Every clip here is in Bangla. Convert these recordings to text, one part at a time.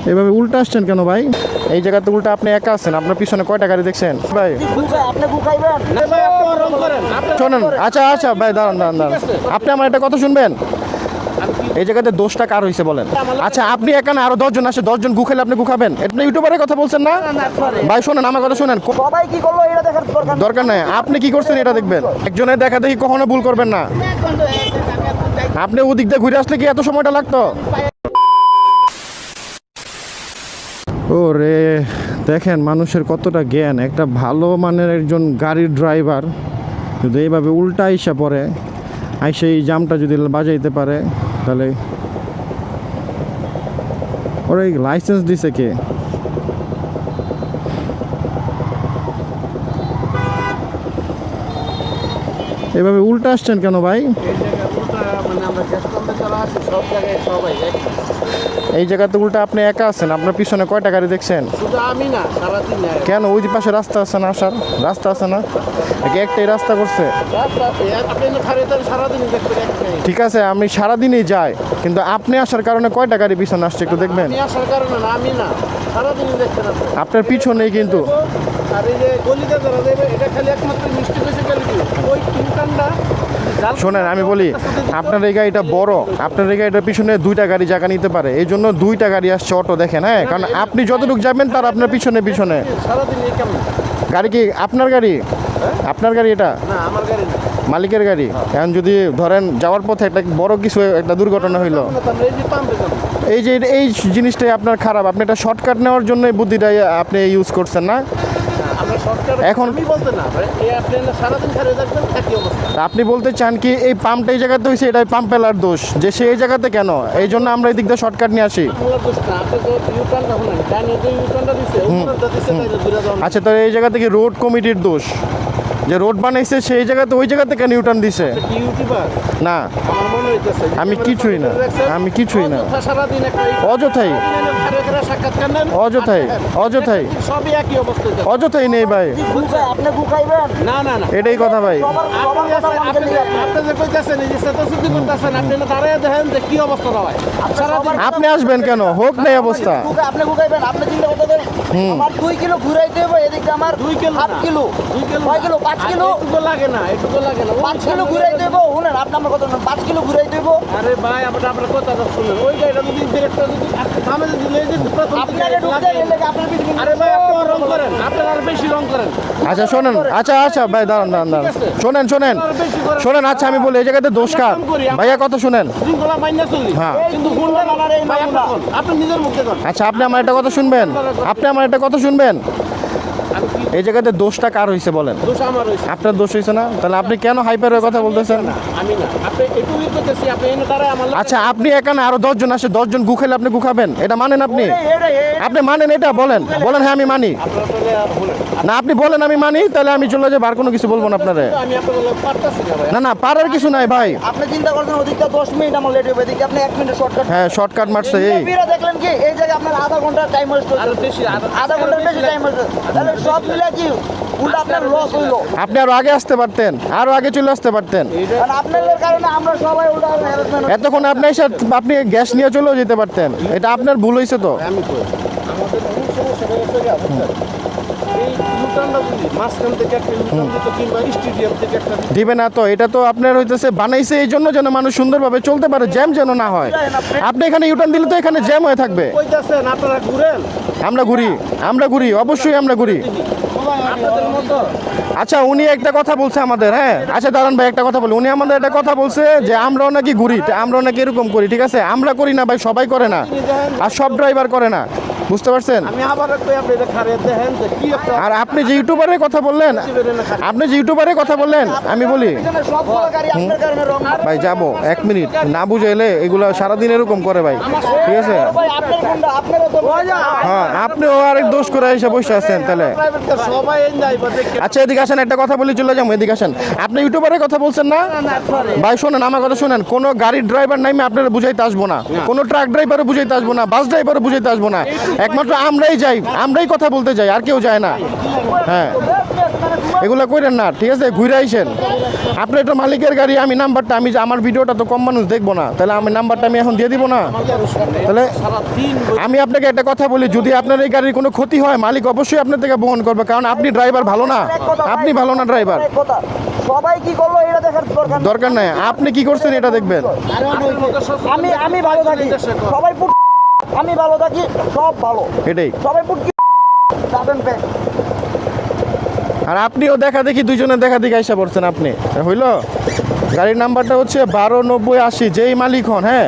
এভাবে উল্টা আসছেন কেন ভাই? এই জায়গাতে উল্টা আপনি একা আছেন, আপনার পিছনে কয়টা গাড়ি দেখছেন ভাই? শোনেন, আচ্ছা আচ্ছা ভাই, দাঁড়ান দাঁড়ান দাঁড়ান, আপনি আমার একটা কথা শুনবেন। এই জায়গাতে দোষটা কার হয়েছে বলেন? আচ্ছা আপনি এখানে আরো 10 জন আসে, 10 জন গুখাইলে আপনি গুখাবেন? আপনি ইউটিউবারের কথা বলছেন না ভাই? শোনেন আমার কথা শুনেন, সবাই কি করলো এটা দেখার দরকার নাই, আপনি কি করছেন এটা দেখবেন। একজনের দেখা দেখি কখনো ভুল করবেন না। আপনি ওদিক দিয়ে ঘুরে আসলে কি এত সময়টা লাগতো? ওরে দেখেন মানুষের কতটা জ্ঞান। একটা ভালো মানের একজন গাড়ির ড্রাইভার যদি এইভাবে উল্টা আইসা পড়ে, আইসা এই জামটা যদি বাজাইতে পারে, তাহলে ওরা এই লাইসেন্স দিছে কে? এভাবে উল্টা আসছেন কেন ভাই? এই জায়গাতে উল্টা আপনি একা আছেন, আপনার পিছনে কয়টা গাড়ি দেখছেন? কেন ওই পাশে রাস্তা আছে না, আসার রাস্তা আছে না? একটাই রাস্তা করছে। ঠিক আছে আমি সারাদিনই যাই, কিন্তু আপনি আসার কারণে কয়টা গাড়ি পিছনে আসছে একটু দেখবেন। আপনার পিছনেই কিন্তু শোনেন আমি বলি, আপনার এই গাড়িটা বড়, আপনার এই গাড়িটার পিছনে 2টা গাড়ি জায়গা নিতে পারে, এই জন্য 2টা গাড়ি আসছে অটো দেখেন। হ্যাঁ, কারণ আপনি যতটুকু যাবেন তার আপনার পিছনে পিছনে গাড়ি। কি আপনার গাড়ি? আপনার গাড়ি এটা? মালিকের গাড়ি। এখন যদি ধরেন যাওয়ার পথে একটা বড় কিছু একটা দুর্ঘটনা হইলো, এই যে এই জিনিসটাই আপনার খারাপ। আপনি এটা শর্টকাট নেওয়ার জন্য এই বুদ্ধিটাই আপনি ইউজ করছেন না। এখন আপনি বলতে চান কি এই পাম্পটা এই জায়গাতে হয়েছে, এটাই পাম্প পেলার দোষ যে সে এই জায়গাতে কেন, এই জন্য আমরা এই দিক দিয়ে শর্টকাট নিয়ে আসি। আচ্ছা তো এই জায়গা থেকে রোড কমিটির দোষ, যে রোড বানাইছে সেই জায়গাতে, ওই জায়গাতে কেন ইউটার্ন দিছে? না আমি কিছুই না, আমি কিছুই না, অযথাই অযথাই অযথাই অযথাই নেই ভাই, এটাই কথা ভাই। আপনি আসবেন কেন, হোক নাই অবস্থা। আমার 2 কিলো ঘুরাইতে হবে, এদিকে আমার 2 কিলো 8 কিলো 6 কিলো 5 কিলো লাগে না, এটুকু লাগে না। 5 কিলো ঘুরাইতে হবে, শুনেন আপনি আমার কথা শুনুন, 5 কিলো ঘুরাইতে হবে। আরে ভাই আপনার কথাটা শুনুন, ওই গাড়িটা যদি ডিরেক্টর যদি সামনে যদি লেগে যেত আপনাকে ঢুকতে এলে আপনার পিছনে। আরে ভাই আপনি রং করেন, আপনি আর বেশি রং করেন। আচ্ছা শোনেন, আচ্ছা আচ্ছা ভাই দাঁড়ান দাঁড়ান দাঁড়ান, শোনেন শোনেন শোনেন, আচ্ছা আমি বলি এই জায়গাতে দোষ কার ভাইয়া? কথা শুনেন, শৃঙ্খলা মাইনা চলি হ্যাঁ কিন্তু গুন্ডা বানারে এই মামলা আপনি নিজের মুখে করেন। আচ্ছা আপনি আমার একটা কথা শুনবেন, আপনি আমার একটা কথা শুনবেন। এই জায়গাতে দোষটা কার হয়েছে বলেন? দোষ আমার হইছে। আপনার দোষ হয়েছে না? তাহলে আপনি কেন হাইপারের কথা বলতেছেন? আমি না, আপনি এটুকুই কইতেছি, আপনি এনে তারা আমার। আচ্ছা আপনি এখানে আরো 10 জন আসে, 10 জন গুখাইলে আপনি গুখাবেন? এটা মানেন আপনি? আপনি মানেন এটা? বলেন বলেন হ্যাঁ আমি মানি। না আপনি বলেন আমি মানি, তাহলে আমি চলে যাবো, আর কোনো কিছু বলবো না আপনারে। আমি আপনাদের পারতাছি না ভাই। না না পারার কিছু নাই ভাই। আপনি চিন্তা করছেন ওদিকটা 10 মিনিট আমার লেট হবে, এদিকে আপনি 1 মিনিট শর্টকাট। হ্যাঁ শর্টকাট মারছে। এই বিরা দেখলেন কি এই জায়গা আপনার আধা ঘন্টা টাইম ওয়েস্ট হচ্ছে, আরো বেশি আধা ঘন্টার বেশি টাইম ওয়েস্ট। তাহলে সব মিলে কি উল্টা আপনার লস হইলো। আপনি আরো আগে আসতে পারতেন, আরো আগে চলে আসতে পারতেন। কারণ আপনাদের কারণে আমরা সবাই উল্টা হ্যারাসমেন্ট। এতক্ষণ আপনি এসে আপনি গ্যাস নিয়ে চলেও যেতে পারতেন, এটা আপনার ভুল হয়েছে তো। আমি কই আমাদের মূল সমস্যাটা হচ্ছে এই ইউটার্নটা যদি মাঝখান থেকে একটা ইউটার্ন দিত কিংবা স্টেডিয়াম থেকে একটা দিবে না তো, এটা তো আপনার হইতেছে বানাইছে এই জন্য যেন মানুষ সুন্দরভাবে চলতে পারে, জ্যাম যেন না হয়। আপনি এখানে ইউটার্ন দিলে তো এখানে জ্যাম হয়ে থাকবে। কইতাছেন আপনারা ঘুরেন, আমরা ঘুরি, আমরা ঘুরি, অবশ্যই আমরা ঘুরি। আপনাদের মতো। আচ্ছা উনি একটা কথা বলছে আমাদের, হ্যাঁ আচ্ছা দাঁড়ান ভাই একটা কথা বলি, উনি আমাদের একটা কথা বলছে যে আমরাও নাকি ঘুরি, আমরাও নাকি এরকম করি। ঠিক আছে আমরা করি না ভাই, সবাই করে না, আর সব ড্রাইভার করে না, বুঝতে পারছেন? আমি আবার কই আপনি এটা খারে দেখেন যে কি একটা। আর আপনি যে ইউটিউবারের কথা বললেন, আপনি যে ইউটিউবারের কথা বললেন, আমি বলি সবগুলো গাড়ি আপনার কারণে রং। ভাই যাবো 1 মিনিট, না বুঝাইলে এগুলো সারাদিন এরকম করে ভাই, ঠিক আছে? ভাই আপনার কোনটা আপনারও তো হ্যাঁ আপনিও আরেক দোষ করে এসে বসে আছেন তাহলে। সবাই এনজয় করতে। আচ্ছা এদিকে আসেন, একটা কথা বলি চলে যাবো, এদিকে আসেন। আপনি ইউটিউবারের কথা বলছেন না ভাই? শোনেন আমার কথা শোনেন, কোনো গাড়ির ড্রাইভার নাইমে আপনারা বুঝাইতে আসবো না, কোনো ট্রাক ড্রাইভারও বুঝাইতে আসবো না, বাস ড্রাইভারও বুঝাইতে আসবো না, একমাত্র আমরাই যাই, আমরাই কথা বলতে যাই, আর কেউ যায় না। হ্যাঁ এগুলা করেন না, ঠিক আছে? ঘুরে আইসেন। আপনার এটা মালিকের গাড়ি, আমি নাম্বারটা, আমি যে আমার ভিডিওটা তো কম মানুষ দেখবো না, তাহলে আমি নাম্বারটা আমি এখন দিয়ে দিব না? তাহলে আমি আপনাকে একটা কথা বলি, যদি আপনার এই গাড়ির কোনো ক্ষতি হয় মালিক অবশ্যই আপনার থেকে বহন করবে, কারণ আপনি ড্রাইভার ভালো না, আপনি ভালো না ড্রাইভার। এক কথা, সবাই কি করলো এটা দেখার দরকার নেই। দরকার নাই, আপনি কি করছেন এটা দেখবেন। আমি ভালো থাকি, সবাই আমি ভালো থাকি, সব ভালো, এটাই। সবাই যাবেন ব্যাগ। আর আপনিও দেখা দেখি, দুইজনে দেখা দেখি আইসা পড়ছেন আপনি, হইল? গাড়ির নাম্বারটা হচ্ছে 129080, যেই মালিক হন, হ্যাঁ,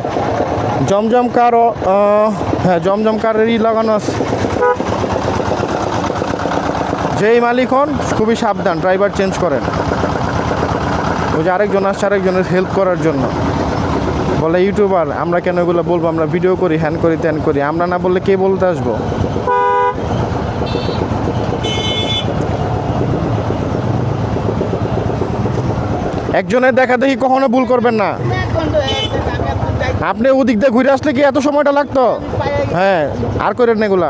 জমজম কার, হ্যাঁ জমজম কারেরই লাগানো আছে। যেই মালিক হন খুবই সাবধান, ড্রাইভার চেঞ্জ করেন। ওই যে আরেকজন আসছে আরেকজনের হেল্প করার জন্য, বলে ইউটিউবার, আমরা কেন এগুলো বলবো, আমরা ভিডিও করি, হ্যান করি ত্যান করি, আমরা না বললে কে বলতে আসবো? একজনের দেখা দেখি কখনো ভুল করবেন না। আপনি ওদিক দিয়ে ঘুরে আসলে কি এত সময়টা লাগতো? হ্যাঁ, আর করেন না এগুলা।